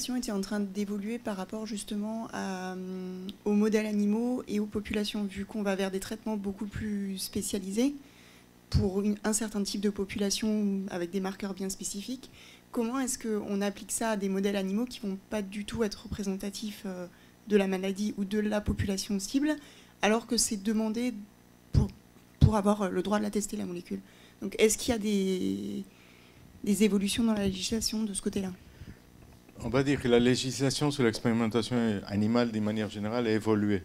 législation était en train d'évoluer par rapport justement aux modèles animaux et aux populations, vu qu'on va vers des traitements beaucoup plus spécialisés pour un certain type de population avec des marqueurs bien spécifiques. Comment est-ce qu'on applique ça à des modèles animaux qui ne vont pas du tout être représentatifs de la maladie ou de la population cible, alors que c'est demandé pour avoir le droit de la tester, la molécule? Donc est-ce qu'il y a des évolutions dans la législation de ce côté-là? On va dire que la législation sur l'expérimentation animale, d'une manière générale, a évolué.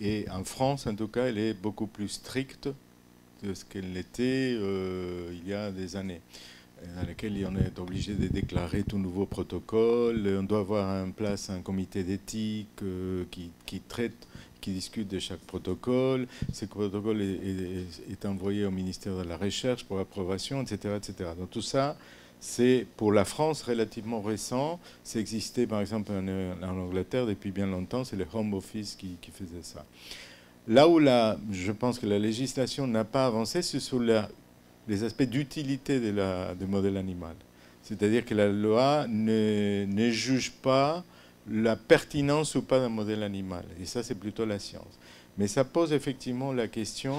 Et en France, en tout cas, elle est beaucoup plus stricte de ce qu'elle l'était il y a des années, dans lesquelles on est obligé de déclarer tout nouveau protocole. On doit avoir en place un comité d'éthique qui traite, qui discute de chaque protocole. Ce protocole est envoyé au ministère de la Recherche pour approbation, etc., etc. Donc tout ça, c'est pour la France relativement récent. Ça existait par exemple en Angleterre depuis bien longtemps. C'est le Home Office qui faisait ça. Là où je pense que la législation n'a pas avancé, c'est sur les aspects d'utilité du modèle animal. C'est-à-dire que la loi ne juge pas la pertinence ou pas d'un modèle animal. Et ça, c'est plutôt la science. Mais ça pose effectivement la question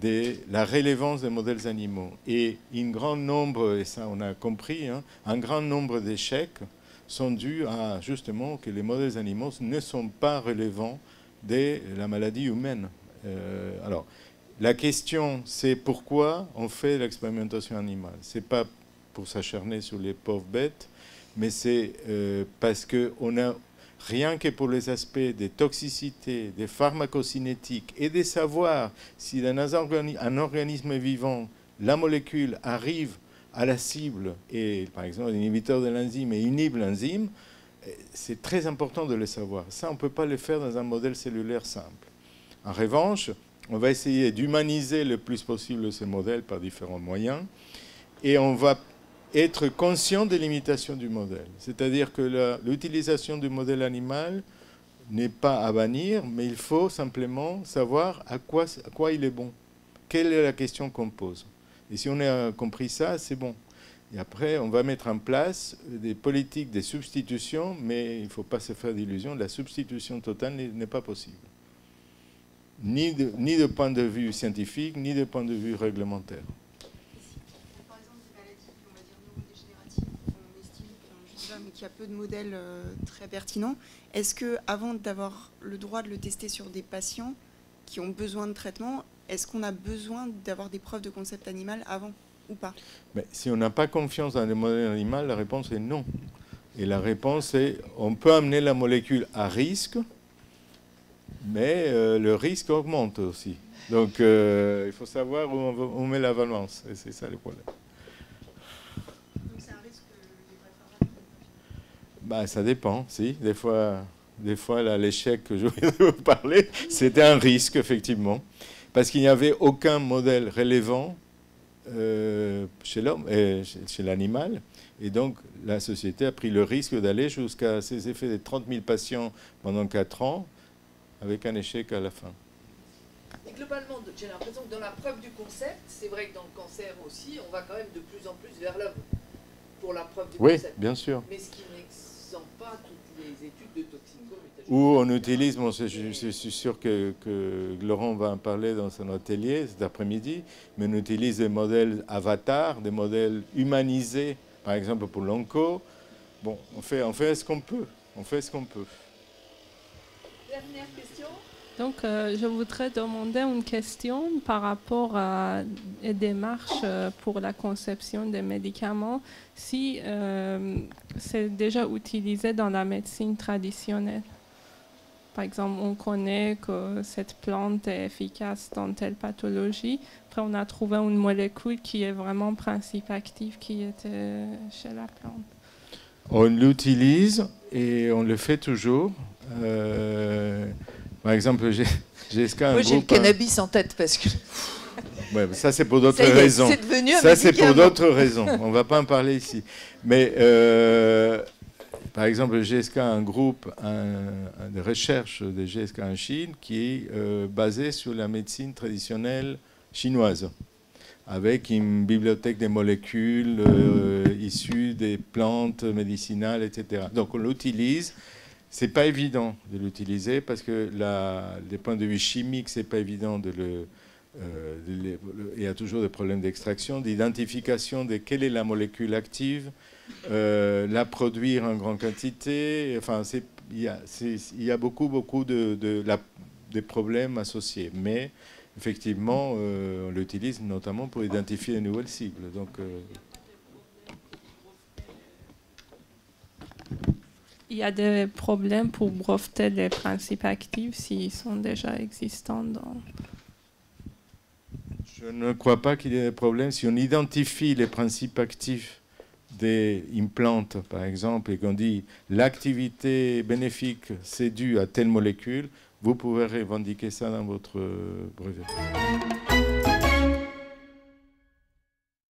de la relevance des modèles animaux. Et un grand nombre, et ça on a compris, un grand nombre d'échecs sont dus à justement que les modèles animaux ne sont pas relevants de la maladie humaine. Alors, la question, c'est pourquoi on fait l'expérimentation animale. Ce n'est pas pour s'acharner sur les pauvres bêtes, mais c'est parce qu'on a, rien que pour les aspects des toxicités, des pharmacocinétiques et de savoir si dans un organisme vivant, la molécule arrive à la cible et, par exemple, l'inhibiteur de l'enzyme et inhibe l'enzyme, c'est très important de le savoir. Ça, on ne peut pas le faire dans un modèle cellulaire simple. En revanche, on va essayer d'humaniser le plus possible ce modèle par différents moyens et on va être conscient des limitations du modèle. C'est-à-dire que l'utilisation du modèle animal n'est pas à bannir, mais il faut simplement savoir à quoi il est bon. Quelle est la question qu'on pose? Et si on a compris ça, c'est bon. Et après, on va mettre en place des politiques de substitution, mais il ne faut pas se faire d'illusions, la substitution totale n'est pas possible. Ni de point de vue scientifique, ni de point de vue réglementaire. Par exemple, des maladies, on va dire neurodégénératives, on estime, je sais pas, mais qu'il y a peu de modèles très pertinents. Est-ce qu'avant d'avoir le droit de le tester sur des patients qui ont besoin de traitement, est-ce qu'on a besoin d'avoir des preuves de concept animal avant ou pas? Mais si on n'a pas confiance dans le modèle animal, la réponse est non. Et la réponse est, on peut amener la molécule à risque, mais le risque augmente aussi. Donc il faut savoir où on met la balance. Et c'est ça le problème. Donc c'est un risque que les Bah, ça dépend, si. Des fois là, l'échec que je viens de vous parler, c'était un risque, effectivement. Parce qu'il n'y avait aucun modèle relevant chez l'homme, chez l'animal. Et donc, la société a pris le risque d'aller jusqu'à ces effets de 30 000 patients pendant 4 ans, avec un échec à la fin. Et globalement, j'ai l'impression que dans la preuve du concept, c'est vrai que dans le cancer aussi, on va quand même de plus en plus vers l'homme pour la preuve du concept. Oui, bien sûr. Mais ce qui n'exemple pas toutes les études de toxicomutagion. Où on utilise, bon, je suis sûr que Laurent va en parler dans son atelier cet après-midi, mais on utilise des modèles avatars, des modèles humanisés, par exemple pour l'onco. Bon, on fait ce qu'on peut. On fait ce qu'on peut. Dernière question. Donc, je voudrais demander une question par rapport à une démarche pour la conception des médicaments. Si c'est déjà utilisé dans la médecine traditionnelle. Par exemple, on connaît que cette plante est efficace dans telle pathologie. Après, on a trouvé une molécule qui est vraiment principe actif qui était chez la plante. On l'utilise et on le fait toujours. Par exemple, GSK a un Moi, j'ai le groupe, cannabis en tête parce que... Ouais, ça, c'est pour d'autres raisons. C'est devenu un Ça, c'est pour médicament. d'autres raisons. On ne va pas en parler ici. Mais, par exemple, GSK a un groupe de recherche de GSK en Chine qui est basé sur la médecine traditionnelle chinoise. avec une bibliothèque des molécules issues des plantes médicinales, etc. Donc on l'utilise. C'est pas évident de l'utiliser parce que des points de vue chimiques, c'est pas évident il y a toujours des problèmes d'extraction, d'identification de quelle est la molécule active, la produire en grande quantité. Enfin, il y a beaucoup de problèmes associés. Mais effectivement, on l'utilise notamment pour identifier de nouvelles cibles. Donc, il y a des problèmes pour breveter les principes actifs s'ils sont déjà existants dans... Je ne crois pas qu'il y ait des problèmes. Si on identifie les principes actifs d'une plante, par exemple, et qu'on dit l'activité bénéfique, c'est dû à telle molécule, vous pouvez revendiquer ça dans votre brevet.